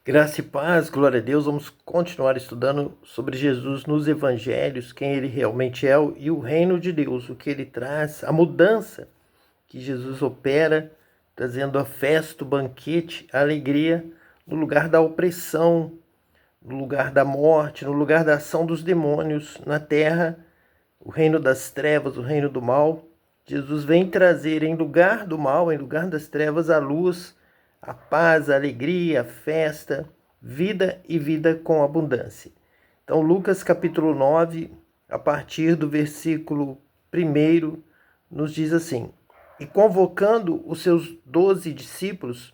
Graça e paz, glória a Deus. Vamos continuar estudando sobre Jesus nos evangelhos, quem ele realmente é e o reino de Deus, o que ele traz, a mudança que Jesus opera, trazendo a festa, o banquete, a alegria no lugar da opressão, no lugar da morte, no lugar da ação dos demônios na terra, o reino das trevas, o reino do mal. Jesus vem trazer em lugar do mal, em lugar das trevas, a luz, a paz, a alegria, a festa, vida e vida com abundância. Então, Lucas capítulo 9, a partir do versículo 1, nos diz assim: E convocando os seus 12 discípulos,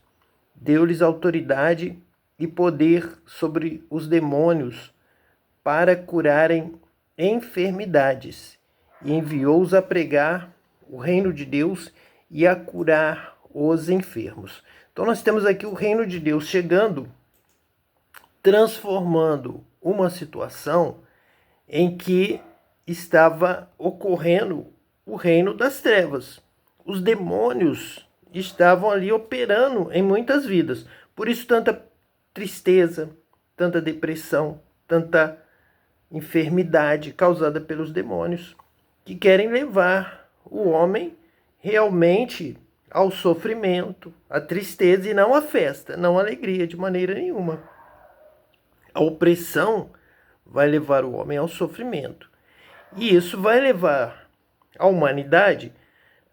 deu-lhes autoridade e poder sobre os demônios para curarem enfermidades, e enviou-os a pregar o reino de Deus e a curar os enfermos. Então nós temos aqui o reino de Deus chegando, transformando uma situação em que estava ocorrendo o reino das trevas. Os demônios estavam ali operando em muitas vidas. Por isso tanta tristeza, tanta depressão, tanta enfermidade causada pelos demônios, que querem levar o homem realmente ao sofrimento, à tristeza e não à festa, não à alegria de maneira nenhuma. A opressão vai levar o homem ao sofrimento. E isso vai levar a humanidade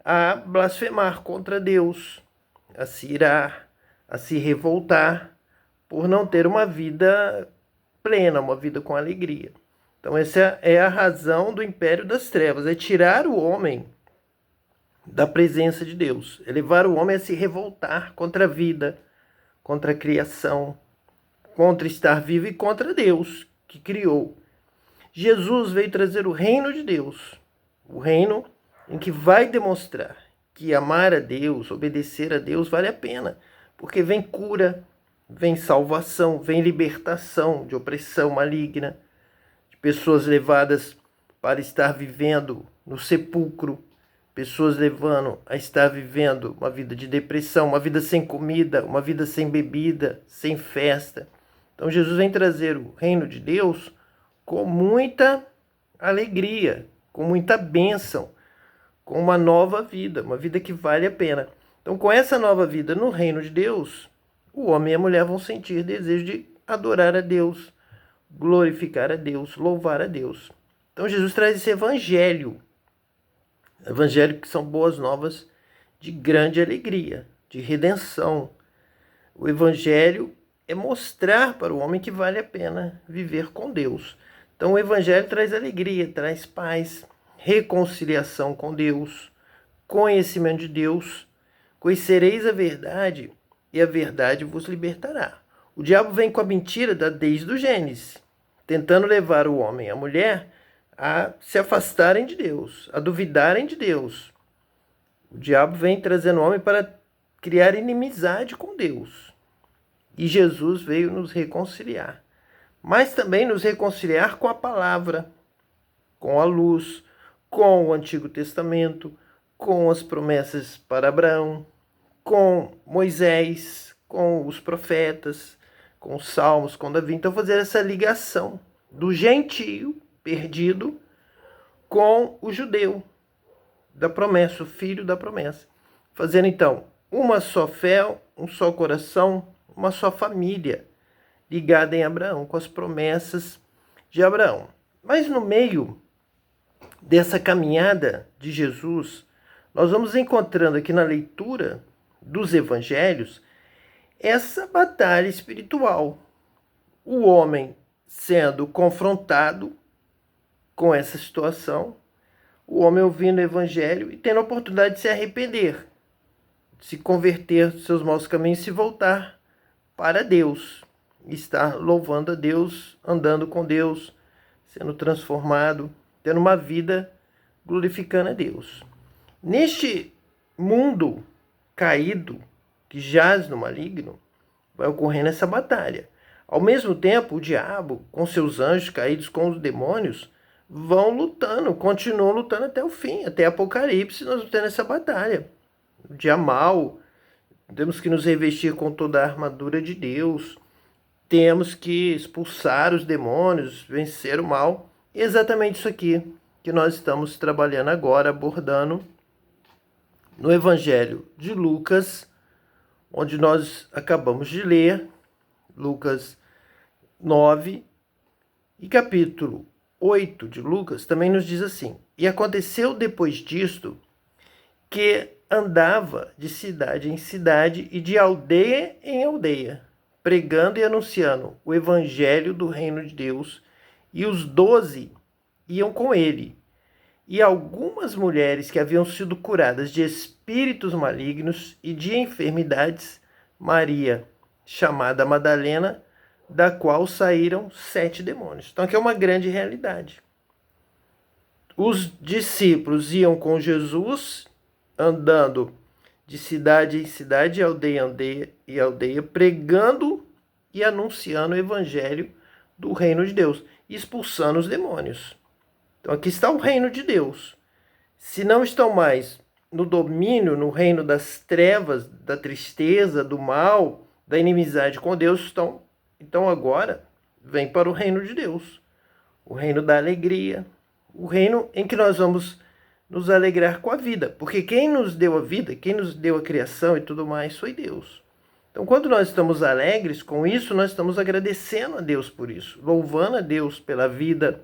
a blasfemar contra Deus, a se irar, a se revoltar por não ter uma vida plena, uma vida com alegria. Então essa é a razão do império das trevas, é tirar o homem da presença de Deus, é levar o homem a se revoltar contra a vida, contra a criação, contra estar vivo e contra Deus que criou. Jesus veio trazer o reino de Deus, o reino em que vai demonstrar que amar a Deus, obedecer a Deus vale a pena, porque vem cura, vem salvação, vem libertação de opressão maligna, de pessoas levadas para estar vivendo no sepulcro, pessoas levando a estar vivendo uma vida de depressão, uma vida sem comida, uma vida sem bebida, sem festa. Então Jesus vem trazer o reino de Deus com muita alegria, com muita bênção, com uma nova vida, uma vida que vale a pena. Então, com essa nova vida no reino de Deus, o homem e a mulher vão sentir desejo de adorar a Deus, glorificar a Deus, louvar a Deus. Então, Jesus traz esse evangelho que são boas novas de grande alegria, de redenção. O evangelho é mostrar para o homem que vale a pena viver com Deus. Então o evangelho traz alegria, traz paz, reconciliação com Deus, conhecimento de Deus. Conhecereis a verdade e a verdade vos libertará. O diabo vem com a mentira desde o Gênesis, tentando levar o homem e a mulher a se afastarem de Deus, a duvidarem de Deus. O diabo vem trazendo o homem para criar inimizade com Deus. E Jesus veio nos reconciliar, mas também nos reconciliar com a palavra, com a luz, com o Antigo Testamento, com as promessas para Abraão, com Moisés, com os profetas, com os salmos, com Davi. Então fazer essa ligação do gentio perdido com o judeu da promessa, o filho da promessa. Fazendo então uma só fé, um só coração, uma só família ligada em Abraão, com as promessas de Abraão. Mas no meio dessa caminhada de Jesus, nós vamos encontrando aqui na leitura dos evangelhos essa batalha espiritual. O homem sendo confrontado com essa situação, o homem ouvindo o evangelho e tendo a oportunidade de se arrepender, de se converter dos seus maus caminhos e se voltar para Deus, estar louvando a Deus, andando com Deus, sendo transformado, tendo uma vida glorificando a Deus. Neste mundo caído, que jaz no maligno, vai ocorrendo essa batalha. Ao mesmo tempo, o diabo, com seus anjos caídos, com os demônios, vão lutando, continuam lutando até o fim, até Apocalipse, nós vamos ter essa batalha. O dia mal, temos que nos revestir com toda a armadura de Deus, temos que expulsar os demônios, vencer o mal. E é exatamente isso aqui que nós estamos trabalhando agora, abordando no Evangelho de Lucas, onde nós acabamos de ler, Lucas 9, e capítulo 8 de Lucas também nos diz assim: E aconteceu depois disto que andava de cidade em cidade e de aldeia em aldeia, pregando e anunciando o evangelho do reino de Deus, e os 12 iam com ele. E algumas mulheres que haviam sido curadas de espíritos malignos e de enfermidades, Maria, chamada Madalena, da qual saíram 7 demônios. Então aqui é uma grande realidade. Os discípulos iam com Jesus, andando de cidade em cidade, aldeia em aldeia, pregando e anunciando o evangelho do reino de Deus, expulsando os demônios. Então aqui está o reino de Deus. Se não estão mais no domínio, no reino das trevas, da tristeza, do mal, da inimizade com Deus, então agora vem para o reino de Deus, o reino da alegria, o reino em que nós vamos nos alegrar com a vida, porque quem nos deu a vida, quem nos deu a criação e tudo mais foi Deus. Então, quando nós estamos alegres com isso, nós estamos agradecendo a Deus por isso, louvando a Deus pela vida,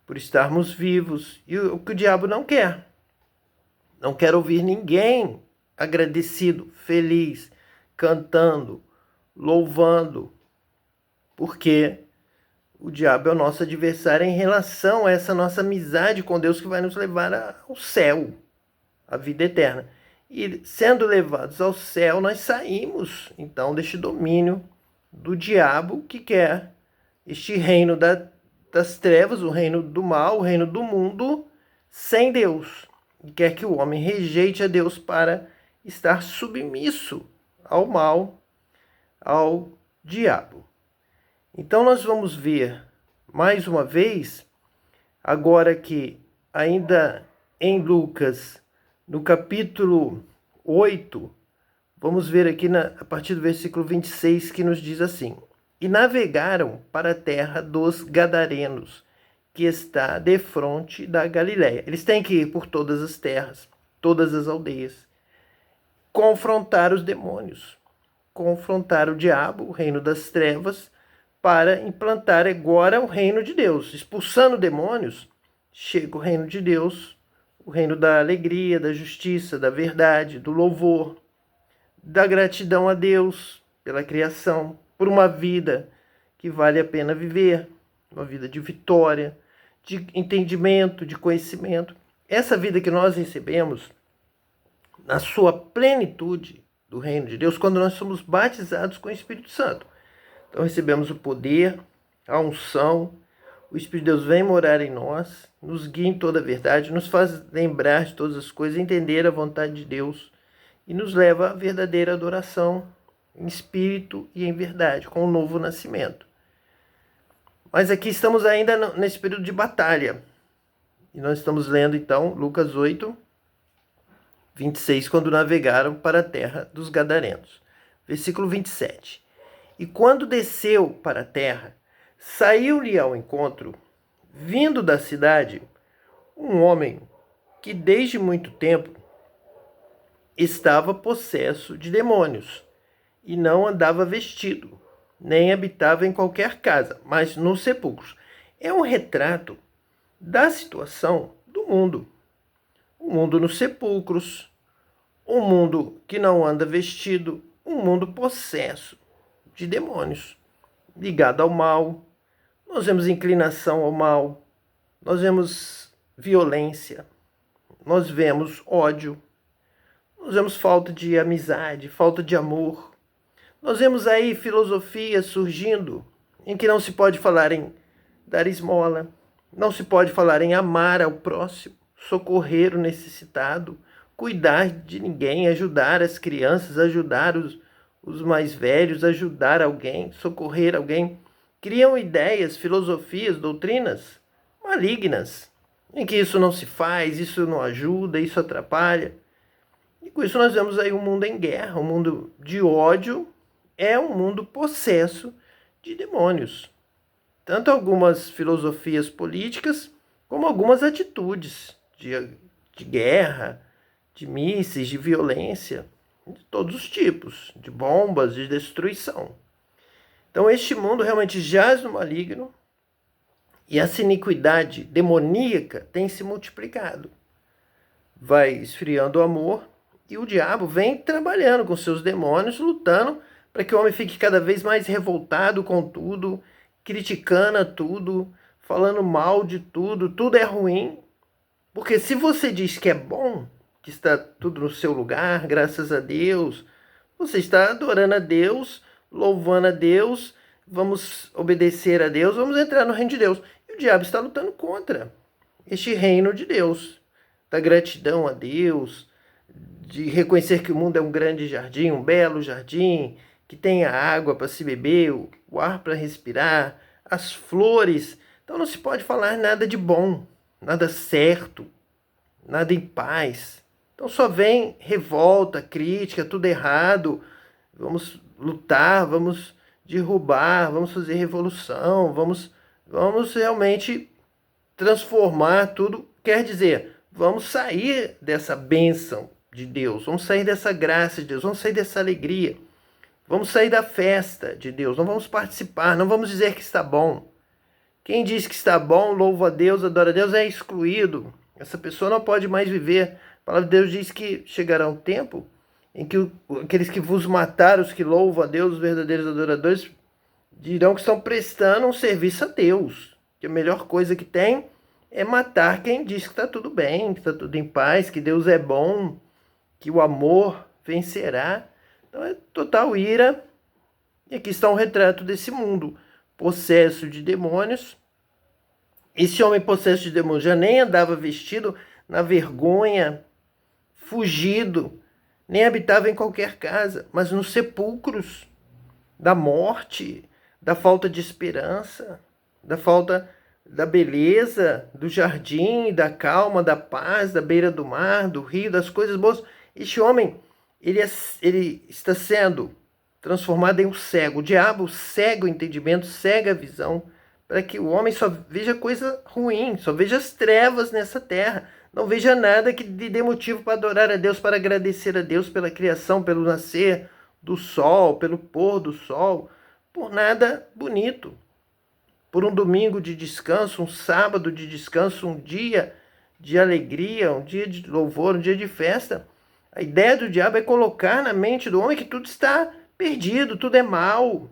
por estarmos vivos. E o que o diabo não quer. Não quer ouvir ninguém agradecido, feliz, cantando, louvando, porque o diabo é o nosso adversário em relação a essa nossa amizade com Deus que vai nos levar ao céu, à vida eterna. E sendo levados ao céu, nós saímos, então, deste domínio do diabo que quer este reino das trevas, o reino do mal, o reino do mundo, sem Deus. E quer que o homem rejeite a Deus para estar submisso ao mal, ao diabo. Então nós vamos ver, mais uma vez, agora que ainda em Lucas, no capítulo 8, vamos ver aqui a partir do versículo 26, que nos diz assim: E navegaram para a terra dos Gadarenos, que está defronte da Galiléia. Eles têm que ir por todas as terras, todas as aldeias, confrontar os demônios, confrontar o diabo, o reino das trevas, para implantar agora o reino de Deus. Expulsando demônios, chega o reino de Deus, o reino da alegria, da justiça, da verdade, do louvor, da gratidão a Deus pela criação, por uma vida que vale a pena viver, uma vida de vitória, de entendimento, de conhecimento. Essa vida que nós recebemos, na sua plenitude do reino de Deus, quando nós somos batizados com o Espírito Santo. Então recebemos o poder, a unção, o Espírito de Deus vem morar em nós, nos guia em toda a verdade, nos faz lembrar de todas as coisas, entender a vontade de Deus e nos leva à verdadeira adoração em espírito e em verdade, com o novo nascimento. Mas aqui estamos ainda nesse período de batalha. E nós estamos lendo então Lucas 8, 26, quando navegaram para a terra dos Gadarenos. Versículo 27. E quando desceu para a terra, saiu-lhe ao encontro, vindo da cidade, um homem que desde muito tempo estava possesso de demônios, e não andava vestido, nem habitava em qualquer casa, mas nos sepulcros. É um retrato da situação do mundo. O mundo nos sepulcros, um mundo que não anda vestido, um mundo possesso de demônios, ligado ao mal. Nós vemos inclinação ao mal, nós vemos violência, nós vemos ódio, nós vemos falta de amizade, falta de amor. Nós vemos aí filosofias surgindo em que não se pode falar em dar esmola, não se pode falar em amar ao próximo, socorrer o necessitado, cuidar de ninguém, ajudar as crianças, ajudar os mais velhos, ajudar alguém, socorrer alguém. Criam ideias, filosofias, doutrinas malignas, em que isso não se faz, isso não ajuda, isso atrapalha. E com isso nós vemos aí um mundo em guerra, um mundo de ódio, é um mundo possesso de demônios. Tanto algumas filosofias políticas, como algumas atitudes de guerra, de mísseis, de violência, de todos os tipos, de bombas, de destruição. Então este mundo realmente jaz no maligno e essa iniquidade demoníaca tem se multiplicado. Vai esfriando o amor e o diabo vem trabalhando com seus demônios, lutando para que o homem fique cada vez mais revoltado com tudo, criticando tudo, falando mal de tudo, tudo é ruim. Porque se você diz que é bom, que está tudo no seu lugar, graças a Deus, você está adorando a Deus, louvando a Deus, vamos obedecer a Deus, vamos entrar no reino de Deus. E o diabo está lutando contra este reino de Deus, da gratidão a Deus, de reconhecer que o mundo é um grande jardim, um belo jardim, que tem a água para se beber, o ar para respirar, as flores. Então não se pode falar nada de bom, nada certo, nada em paz. Então só vem revolta, crítica, tudo errado. Vamos lutar, vamos derrubar, vamos fazer revolução, vamos realmente transformar tudo. Quer dizer, vamos sair dessa bênção de Deus, vamos sair dessa graça de Deus, vamos sair dessa alegria, vamos sair da festa de Deus, não vamos participar, não vamos dizer que está bom. Quem diz que está bom, louva a Deus, adora a Deus, é excluído. Essa pessoa não pode mais viver. A palavra de Deus diz que chegará um tempo em que aqueles que vos mataram, os que louvam a Deus, os verdadeiros adoradores, dirão que estão prestando um serviço a Deus. Que a melhor coisa que tem é matar quem diz que está tudo bem, que está tudo em paz, que Deus é bom, que o amor vencerá. Então é total ira. E aqui está um retrato desse mundo possesso de demônios. Esse homem possesso de demônios já nem andava vestido na vergonha, fugido, nem habitava em qualquer casa, mas nos sepulcros da morte, da falta de esperança, da falta da beleza, do jardim, da calma, da paz, da beira do mar, do rio, das coisas boas. Este homem, ele está sendo transformado em um cego. O diabo cega o entendimento, cega a visão, para que o homem só veja coisa ruim, só veja as trevas nessa terra. Não veja nada que lhe dê motivo para adorar a Deus, para agradecer a Deus pela criação, pelo nascer do sol, pelo pôr do sol, por nada bonito. Por um domingo de descanso, um sábado de descanso, um dia de alegria, um dia de louvor, um dia de festa. A ideia do diabo é colocar na mente do homem que tudo está perdido, tudo é mal,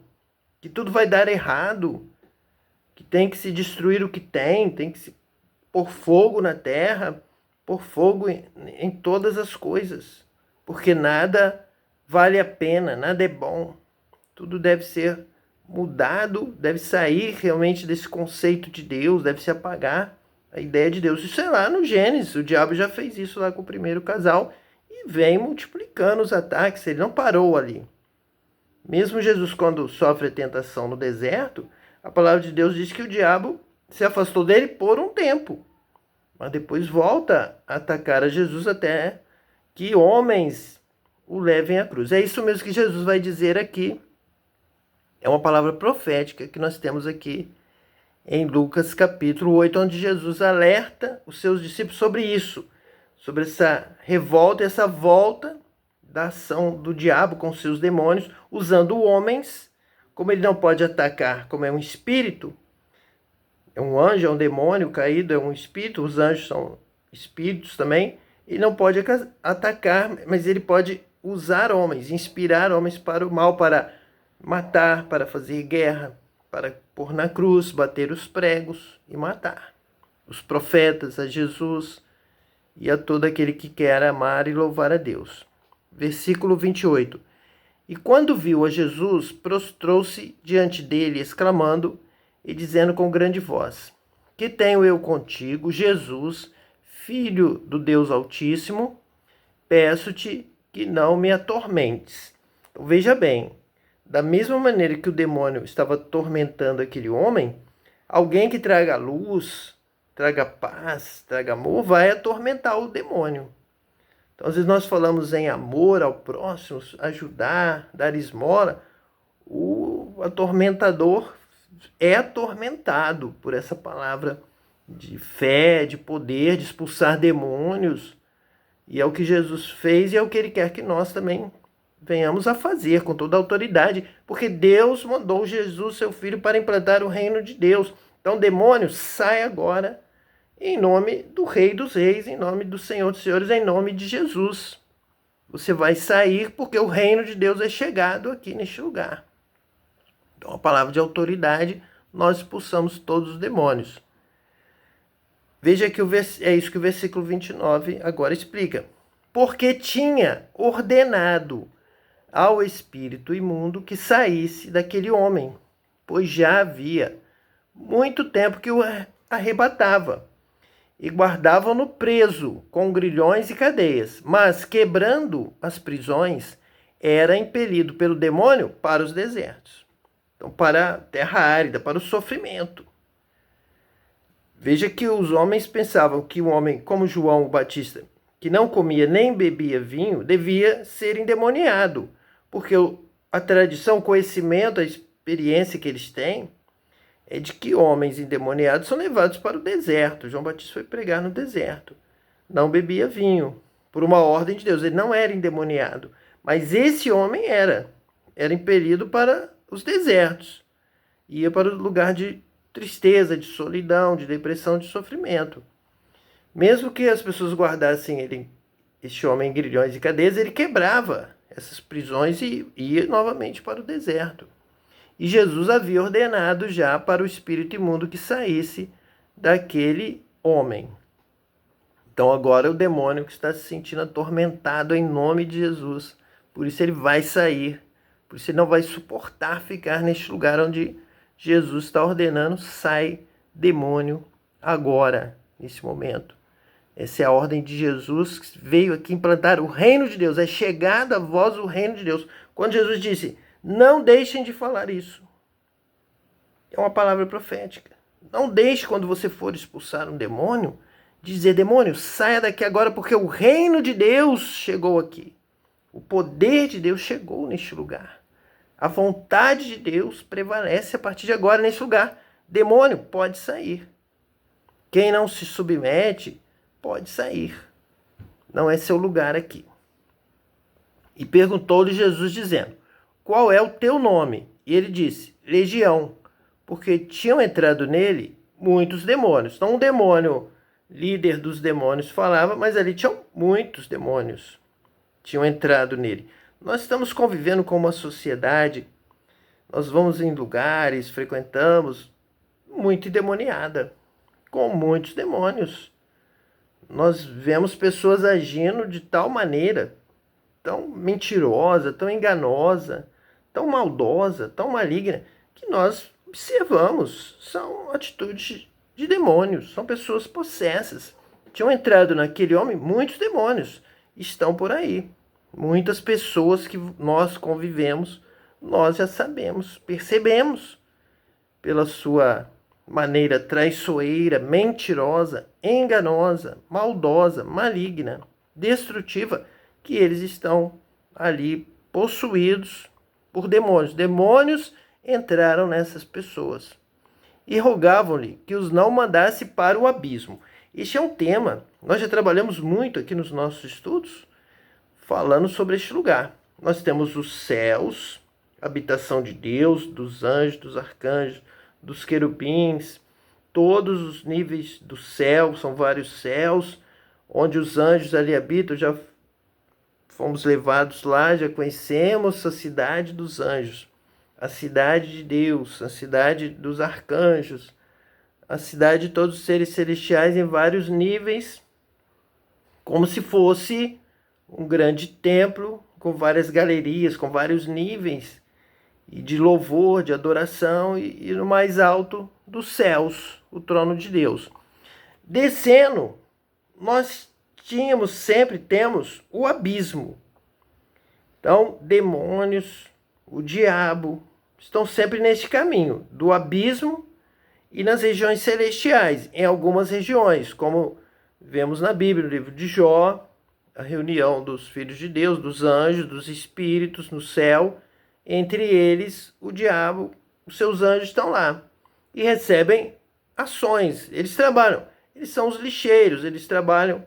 que tudo vai dar errado, que tem que se destruir o que tem que se pôr fogo na terra, pôr fogo em todas as coisas, porque nada vale a pena, nada é bom, tudo deve ser mudado, deve sair realmente desse conceito de Deus, deve se apagar a ideia de Deus. Isso é lá no Gênesis, o diabo já fez isso lá com o primeiro casal e vem multiplicando os ataques, ele não parou ali. Mesmo Jesus, quando sofre a tentação no deserto, a palavra de Deus diz que o diabo se afastou dele por um tempo, mas depois volta a atacar a Jesus até que homens o levem à cruz. É isso mesmo que Jesus vai dizer aqui. É uma palavra profética que nós temos aqui em Lucas capítulo 8, onde Jesus alerta os seus discípulos sobre isso, sobre essa revolta, essa volta da ação do diabo com seus demônios, usando homens. Como ele não pode atacar, como é um espírito, é um anjo, é um demônio caído, é um espírito, os anjos são espíritos também, ele não pode atacar, mas ele pode usar homens, inspirar homens para o mal, para matar, para fazer guerra, para pôr na cruz, bater os pregos e matar os profetas, a Jesus e a todo aquele que quer amar e louvar a Deus. Versículo 28. E quando viu a Jesus, prostrou-se diante dele, exclamando e dizendo com grande voz: Que tenho eu contigo, Jesus, Filho do Deus Altíssimo? Peço-te que não me atormentes. Então, veja bem, da mesma maneira que o demônio estava atormentando aquele homem, alguém que traga luz, traga paz, traga amor, vai atormentar o demônio. Então, às vezes nós falamos em amor ao próximo, ajudar, dar esmola. O o atormentador é atormentado por essa palavra de fé, de poder, de expulsar demônios. E é o que Jesus fez e é o que ele quer que nós também venhamos a fazer com toda a autoridade, porque Deus mandou Jesus, seu Filho, para implantar o reino de Deus. Então, demônio, sai agora em nome do Rei dos Reis, em nome do Senhor dos Senhores, em nome de Jesus. Você vai sair porque o reino de Deus é chegado aqui neste lugar. Então, a palavra de autoridade, nós expulsamos todos os demônios. Veja que é isso que o versículo 29 agora explica. Porque tinha ordenado ao espírito imundo que saísse daquele homem, pois já havia muito tempo que o arrebatava, e guardavam-no preso com grilhões e cadeias, mas, quebrando as prisões, era impelido pelo demônio para os desertos. Então, para a terra árida, para o sofrimento. Veja que os homens pensavam que um homem como João o Batista, que não comia nem bebia vinho, devia ser endemoniado, porque a tradição, o conhecimento, a experiência que eles têm é de que homens endemoniados são levados para o deserto. João Batista foi pregar no deserto. Não bebia vinho, por uma ordem de Deus. Ele não era endemoniado, mas esse homem era impelido para os desertos. Ia para o lugar de tristeza, de solidão, de depressão, de sofrimento. Mesmo que as pessoas guardassem este homem em grilhões e cadeias, ele quebrava essas prisões e ia novamente para o deserto. E Jesus havia ordenado já para o espírito imundo que saísse daquele homem. Então agora é o demônio que está se sentindo atormentado em nome de Jesus. Por isso ele vai sair. Por isso ele não vai suportar ficar neste lugar onde Jesus está ordenando. Sai, demônio, agora, nesse momento. Essa é a ordem de Jesus, que veio aqui implantar o reino de Deus. É chegada a vós o reino de Deus. Quando Jesus disse, não deixem de falar isso. É uma palavra profética. Não deixe, quando você for expulsar um demônio, dizer, demônio, saia daqui agora, porque o reino de Deus chegou aqui. O poder de Deus chegou neste lugar. A vontade de Deus prevalece a partir de agora neste lugar. Demônio, pode sair. Quem não se submete, pode sair. Não é seu lugar aqui. E perguntou-lhe Jesus, dizendo, qual é o teu nome? E ele disse, Legião, porque tinham entrado nele muitos demônios. Então, um demônio, líder dos demônios, falava, mas ali tinham muitos demônios. Tinham entrado nele. Nós estamos convivendo com uma sociedade, nós vamos em lugares, frequentamos, muito endemoniada, com muitos demônios. Nós vemos pessoas agindo de tal maneira, tão mentirosa, tão enganosa, tão maldosa, tão maligna, que nós observamos. São atitudes de demônios, são pessoas possessas. Tinham entrado naquele homem muitos demônios, estão por aí. Muitas pessoas que nós convivemos, nós já sabemos, percebemos pela sua maneira traiçoeira, mentirosa, enganosa, maldosa, maligna, destrutiva, que eles estão ali possuídos por demônios. Demônios entraram nessas pessoas e rogavam-lhe que os não mandasse para o abismo. Este é um tema, nós já trabalhamos muito aqui nos nossos estudos, falando sobre este lugar. Nós temos os céus, habitação de Deus, dos anjos, dos arcanjos, dos querubins, todos os níveis do céu, são vários céus, onde os anjos ali habitam. Já fomos levados lá, já conhecemos a cidade dos anjos, a cidade de Deus, a cidade dos arcanjos, a cidade de todos os seres celestiais em vários níveis, como se fosse um grande templo com várias galerias, com vários níveis e de louvor, de adoração, e no mais alto dos céus, o trono de Deus. Descendo, nós temos o abismo. Então, demônios, o diabo, estão sempre neste caminho do abismo e nas regiões celestiais, em algumas regiões, como vemos na Bíblia, no livro de Jó, a reunião dos filhos de Deus, dos anjos, dos espíritos no céu, entre eles o diabo, os seus anjos estão lá e recebem ações. Eles trabalham, eles são os lixeiros, eles trabalham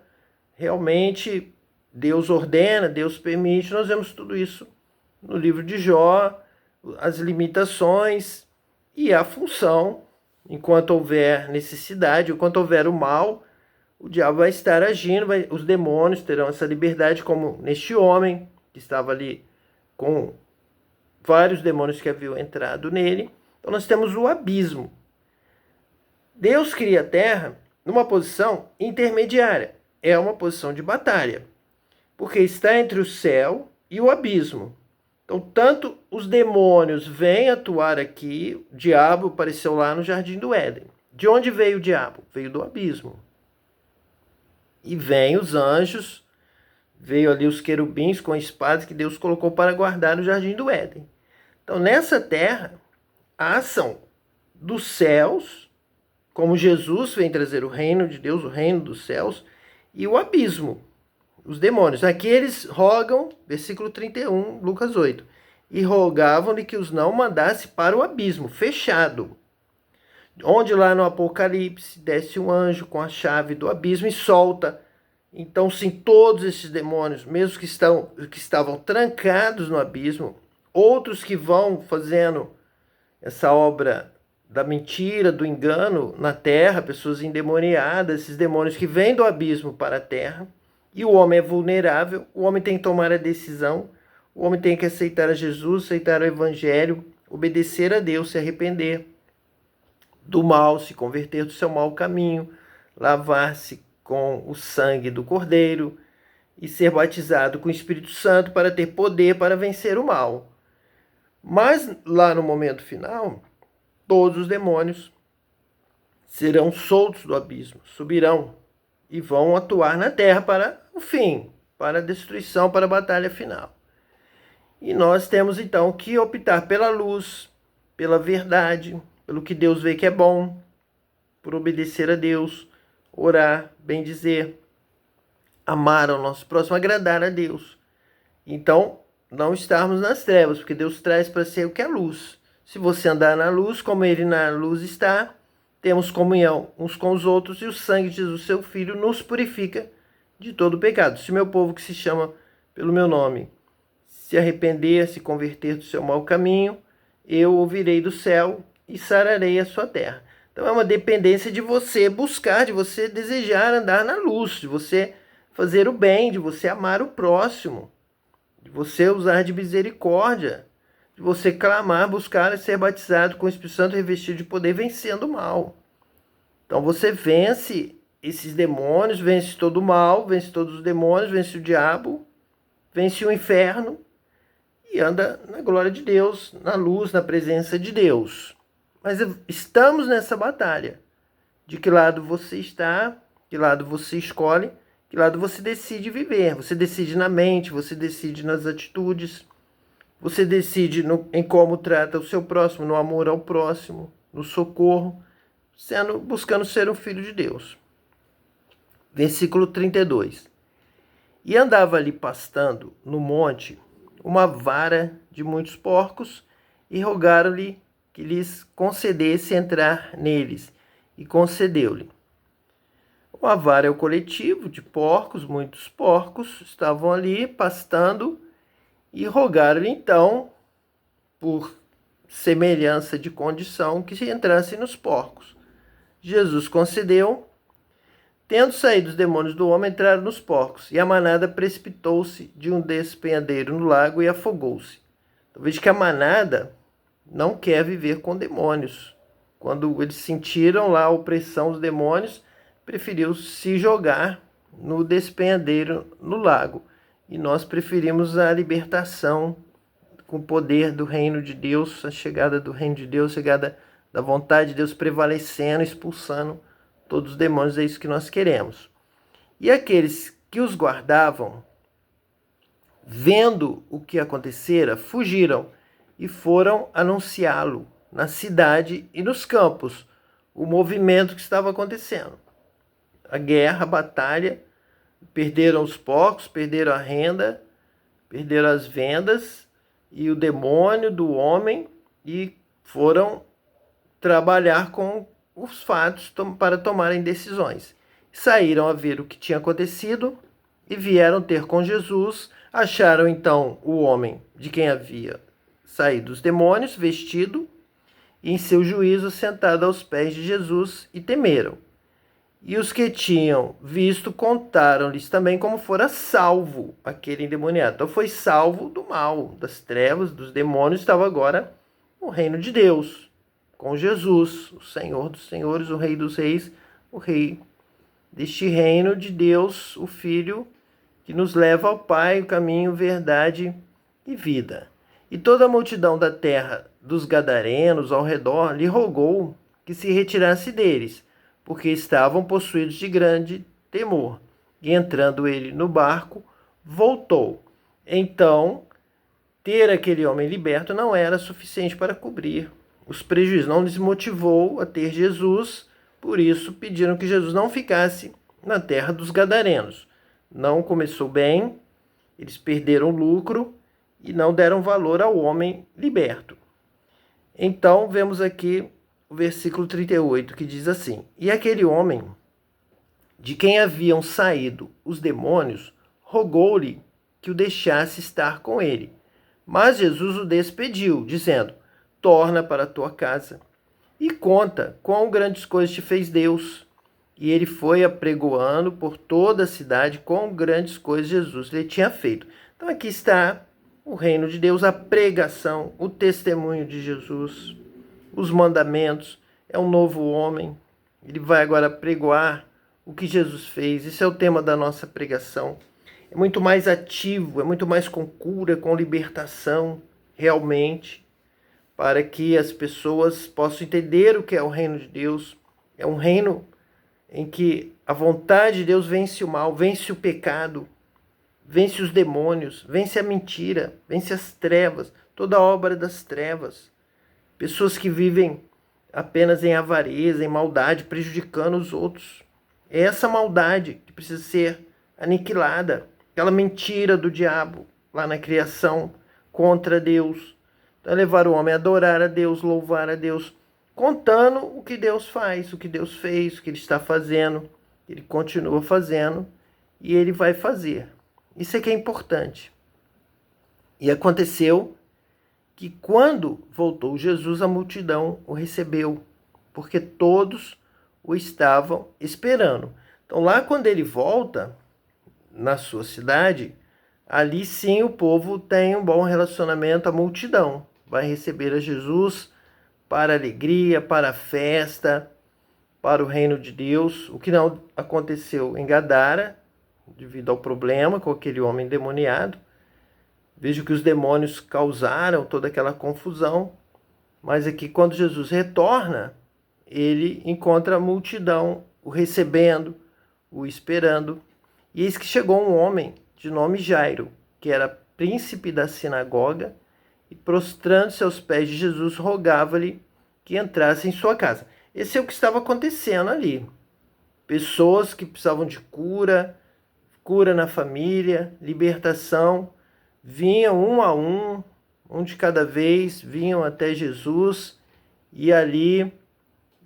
realmente. Deus ordena, Deus permite. Nós vemos tudo isso no livro de Jó, as limitações e a função. Enquanto houver necessidade, enquanto houver o mal, o diabo vai estar agindo, os demônios terão essa liberdade, como neste homem que estava ali com vários demônios que haviam entrado nele. Então nós temos o abismo. Deus cria a terra numa posição intermediária. É uma posição de batalha, porque está entre o céu e o abismo. Então, tanto os demônios vêm atuar aqui, o diabo apareceu lá no Jardim do Éden. De onde veio o diabo? Veio do abismo. E vem os anjos, veio ali os querubins com espadas que Deus colocou para guardar no Jardim do Éden. Então, nessa terra, a ação dos céus, como Jesus vem trazer o reino de Deus, o reino dos céus, e o abismo, os demônios. Aqui eles rogam, versículo 31, Lucas 8, e rogavam-lhe que os não mandasse para o abismo, fechado, onde lá no Apocalipse desce um anjo com a chave do abismo e solta. Então, sim, todos esses demônios, mesmo que estavam trancados no abismo, outros que vão fazendo essa obra da mentira, do engano na terra, pessoas endemoniadas, esses demônios que vêm do abismo para a terra, e o homem é vulnerável, o homem tem que tomar a decisão, o homem tem que aceitar a Jesus, aceitar o evangelho, obedecer a Deus, se arrepender do mal, se converter do seu mau caminho, lavar-se com o sangue do Cordeiro e ser batizado com o Espírito Santo para ter poder para vencer o mal. Mas lá no momento final, todos os demônios serão soltos do abismo, subirão e vão atuar na terra para o fim, para a destruição, para a batalha final. E nós temos então que optar pela luz, pela verdade, pelo que Deus vê que é bom, por obedecer a Deus, orar, bendizer, amar ao nosso próximo, agradar a Deus. Então, não estarmos nas trevas, porque Deus traz para si o que é luz. Se você andar na luz, como Ele na luz está, temos comunhão uns com os outros, e o sangue de Jesus, seu Filho, nos purifica de todo pecado. Se meu povo que se chama pelo meu nome se arrepender, se converter do seu mau caminho, eu ouvirei do céu e sararei a sua terra. Então é uma dependência de você buscar, de você desejar andar na luz, de você fazer o bem, de você amar o próximo, de você usar de misericórdia, de você clamar, buscar e ser batizado com o Espírito Santo, revestido de poder, vencendo o mal. Então você vence esses demônios, vence todo o mal, vence todos os demônios, vence o diabo, vence o inferno e anda na glória de Deus, na luz, na presença de Deus. Mas estamos nessa batalha. De que lado você está, que lado você escolhe, que lado você decide viver. Você decide na mente, você decide nas atitudes, você decide em como trata o seu próximo, no amor ao próximo, no socorro, buscando ser um filho de Deus. Versículo 32. E andava ali pastando no monte uma vara de muitos porcos, e rogaram-lhe que lhes concedesse entrar neles, e concedeu-lhe. Uma vara é o coletivo de porcos, muitos porcos estavam ali pastando, e rogaram-lhe então, por semelhança de condição, que entrassem nos porcos. Jesus concedeu. Tendo saído os demônios do homem, entraram nos porcos, e a manada precipitou-se de um despenhadeiro no lago e afogou-se. Então, veja que a manada não quer viver com demônios. Quando eles sentiram lá a opressão dos demônios, preferiu se jogar no despenhadeiro no lago. E nós preferimos a libertação com o poder do reino de Deus, a chegada do reino de Deus, a chegada da vontade de Deus prevalecendo, expulsando todos os demônios. É isso que nós queremos. E aqueles que os guardavam, vendo o que acontecera, fugiram e foram anunciá-lo na cidade e nos campos, o movimento que estava acontecendo. A guerra, a batalha, perderam os porcos, perderam a renda, perderam as vendas e o demônio do homem e foram trabalhar com os fatos para tomarem decisões. Saíram a ver o que tinha acontecido e vieram ter com Jesus. Acharam então o homem de quem havia saído os demônios, vestido e em seu juízo sentado aos pés de Jesus, e temeram. E os que tinham visto contaram-lhes também como fora salvo aquele endemoniado. Então foi salvo do mal, das trevas, dos demônios, estava agora no reino de Deus, com Jesus, o Senhor dos senhores, o Rei dos reis, o Rei deste reino de Deus, o Filho, que nos leva ao Pai, o caminho, verdade e vida. E toda a multidão da terra dos gadarenos ao redor lhe rogou que se retirasse deles, porque estavam possuídos de grande temor. E entrando ele no barco, voltou. Então, ter aquele homem liberto não era suficiente para cobrir os prejuízos. Não lhes motivou a ter Jesus, por isso pediram que Jesus não ficasse na terra dos gadarenos. Não começou bem, eles perderam lucro e não deram valor ao homem liberto. Então, vemos aqui o versículo 38, que diz assim: E aquele homem, de quem haviam saído os demônios, rogou-lhe que o deixasse estar com ele. Mas Jesus o despediu, dizendo: Torna para a tua casa e conta quão grandes coisas te fez Deus. E ele foi apregoando por toda a cidade quão grandes coisas Jesus lhe tinha feito. Então aqui está o reino de Deus, a pregação, o testemunho de Jesus, os mandamentos. É um novo homem. Ele vai agora pregoar o que Jesus fez. Esse é o tema da nossa pregação. É muito mais ativo, é muito mais com cura, com libertação, realmente, para que as pessoas possam entender o que é o reino de Deus. É um reino em que a vontade de Deus vence o mal, vence o pecado, vence os demônios, vence a mentira, vence as trevas, toda a obra das trevas. Pessoas que vivem apenas em avareza, em maldade, prejudicando os outros. É essa maldade que precisa ser aniquilada. Aquela mentira do diabo lá na criação contra Deus. Então é levar o homem a adorar a Deus, louvar a Deus, contando o que Deus faz, o que Deus fez, o que Ele está fazendo. Ele continua fazendo e Ele vai fazer. Isso é que é importante. E aconteceu que quando voltou Jesus, a multidão o recebeu, porque todos o estavam esperando. Então lá quando ele volta na sua cidade, ali sim o povo tem um bom relacionamento, a multidão vai receber a Jesus para a alegria, para a festa, para o reino de Deus, o que não aconteceu em Gadara, devido ao problema com aquele homem endemoniado. Vejo que os demônios causaram toda aquela confusão, mas aqui quando Jesus retorna, ele encontra a multidão o recebendo, o esperando. E eis que chegou um homem de nome Jairo, que era príncipe da sinagoga, e prostrando-se aos pés de Jesus, rogava-lhe que entrasse em sua casa. Esse é o que estava acontecendo ali. Pessoas que precisavam de cura, cura na família, libertação, vinham um a um de cada vez, vinham até Jesus e ali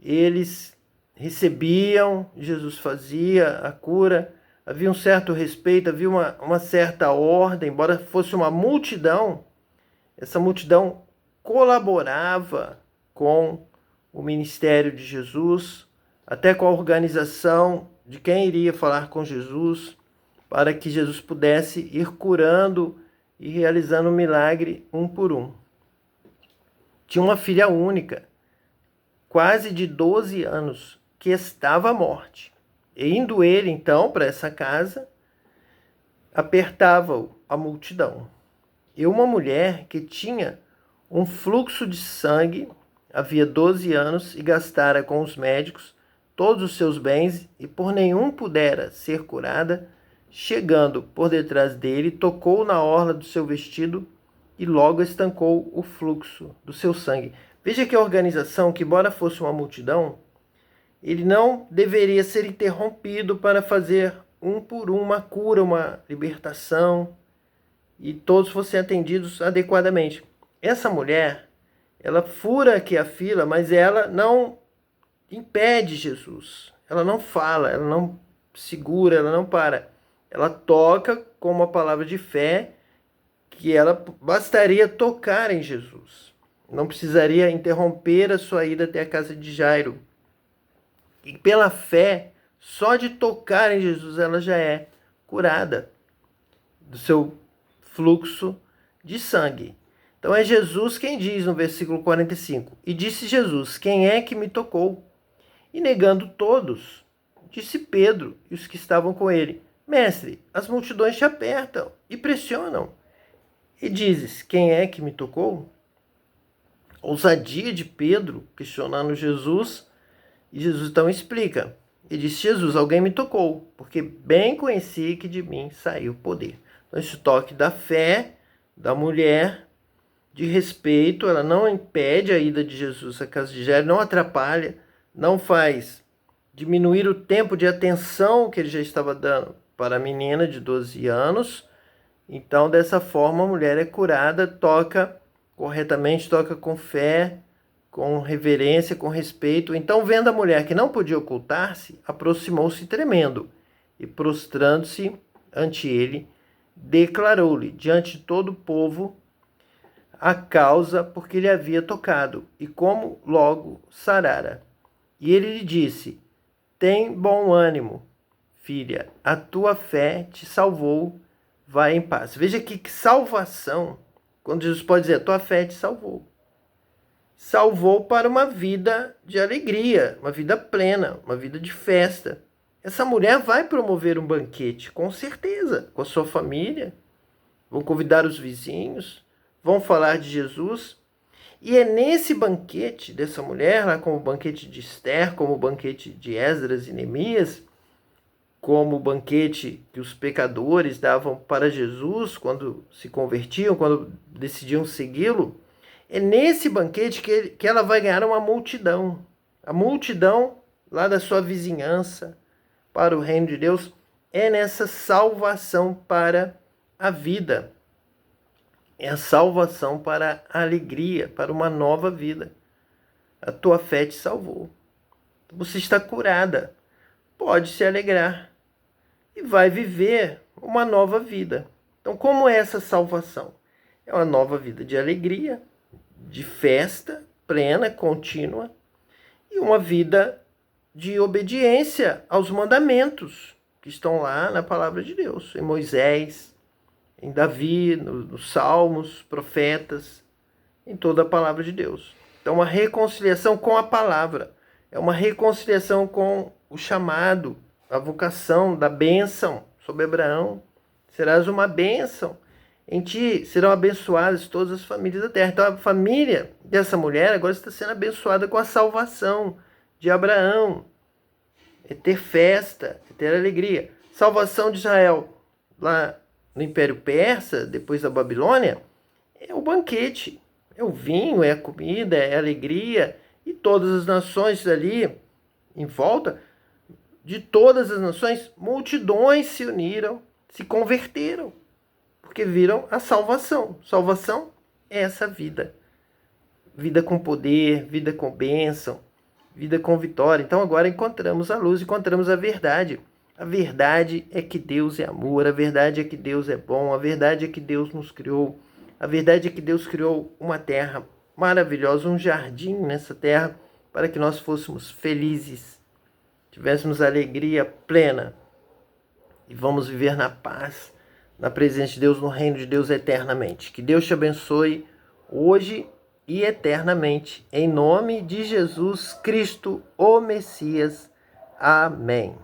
eles recebiam, Jesus fazia a cura, havia um certo respeito, havia uma certa ordem, embora fosse uma multidão, essa multidão colaborava com o ministério de Jesus, até com a organização de quem iria falar com Jesus, para que Jesus pudesse ir curando e realizando o milagre um por um. Tinha uma filha única, quase de 12 anos, que estava à morte. E indo ele, então, para essa casa, apertava-o a multidão. E uma mulher que tinha um fluxo de sangue, havia 12 anos, e gastara com os médicos todos os seus bens, e por nenhum pudera ser curada, chegando por detrás dele, tocou na orla do seu vestido e logo estancou o fluxo do seu sangue. Veja que a organização, que embora fosse uma multidão, ele não deveria ser interrompido para fazer um por um uma cura, uma libertação. e todos fossem atendidos adequadamente. Essa mulher, ela fura aqui a fila, mas ela não impede Jesus. Ela não fala, ela não segura, ela não para. Ela toca com uma palavra de fé que ela bastaria tocar em Jesus. Não precisaria interromper a sua ida até a casa de Jairo. E pela fé, só de tocar em Jesus, ela já é curada do seu fluxo de sangue. Então é Jesus quem diz no versículo 45: E disse Jesus: Quem é que me tocou? E negando todos, disse Pedro e os que estavam com ele: Mestre, as multidões te apertam e pressionam. E dizes: Quem é que me tocou? Ousadia de Pedro questionando Jesus. E Jesus então explica. E disse Jesus: Alguém me tocou, porque bem conheci que de mim saiu poder. Então esse toque da fé da mulher, de respeito, ela não impede a ida de Jesus à casa de Jairo, não atrapalha, não faz diminuir o tempo de atenção que ele já estava dando para a menina de 12 anos. Então, dessa forma, a mulher é curada, toca corretamente, toca com fé, com reverência, com respeito. Então, vendo a mulher que não podia ocultar-se, aproximou-se tremendo e, prostrando-se ante ele, declarou-lhe diante de todo o povo a causa por que lhe havia tocado e como logo sarara. E ele lhe disse: Tem bom ânimo, filha, a tua fé te salvou, vai em paz. Veja aqui que salvação, quando Jesus pode dizer: a tua fé te salvou. Salvou para uma vida de alegria, uma vida plena, uma vida de festa. Essa mulher vai promover um banquete, com certeza, com a sua família. Vão convidar os vizinhos, vão falar de Jesus. E é nesse banquete dessa mulher, lá como o banquete de Esther, como o banquete de Esdras e Neemias, como o banquete que os pecadores davam para Jesus quando se convertiam, quando decidiam segui-lo, é nesse banquete que ela vai ganhar uma multidão. A multidão lá da sua vizinhança para o reino de Deus é nessa salvação para a vida. É a salvação para a alegria, para uma nova vida. A tua fé te salvou. Você está curada. Pode se alegrar e vai viver uma nova vida. Então, como é essa salvação? É uma nova vida de alegria, de festa plena, contínua, e uma vida de obediência aos mandamentos que estão lá na palavra de Deus, em Moisés, em Davi, nos Salmos, profetas, em toda a palavra de Deus. Então, uma reconciliação com a palavra, é uma reconciliação com o chamado, a vocação da bênção sobre Abraão. Serás uma bênção. Em ti serão abençoadas todas as famílias da terra. Então a família dessa mulher agora está sendo abençoada com a salvação de Abraão. É ter festa, é ter alegria. Salvação de Israel lá no Império Persa, depois da Babilônia, é o banquete. É o vinho, é a comida, é a alegria. E todas as nações ali em volta, de todas as nações, multidões se uniram, se converteram. Porque viram a salvação. Salvação é essa vida. Vida com poder, vida com bênção, vida com vitória. Então agora encontramos a luz, encontramos a verdade. A verdade é que Deus é amor, a verdade é que Deus é bom, a verdade é que Deus nos criou. A verdade é que Deus criou uma terra maravilhosa, um jardim nessa terra, para que nós fôssemos felizes, tivéssemos alegria plena e vamos viver na paz, na presença de Deus, no reino de Deus eternamente. Que Deus te abençoe hoje e eternamente. Em nome de Jesus Cristo, o Messias. Amém.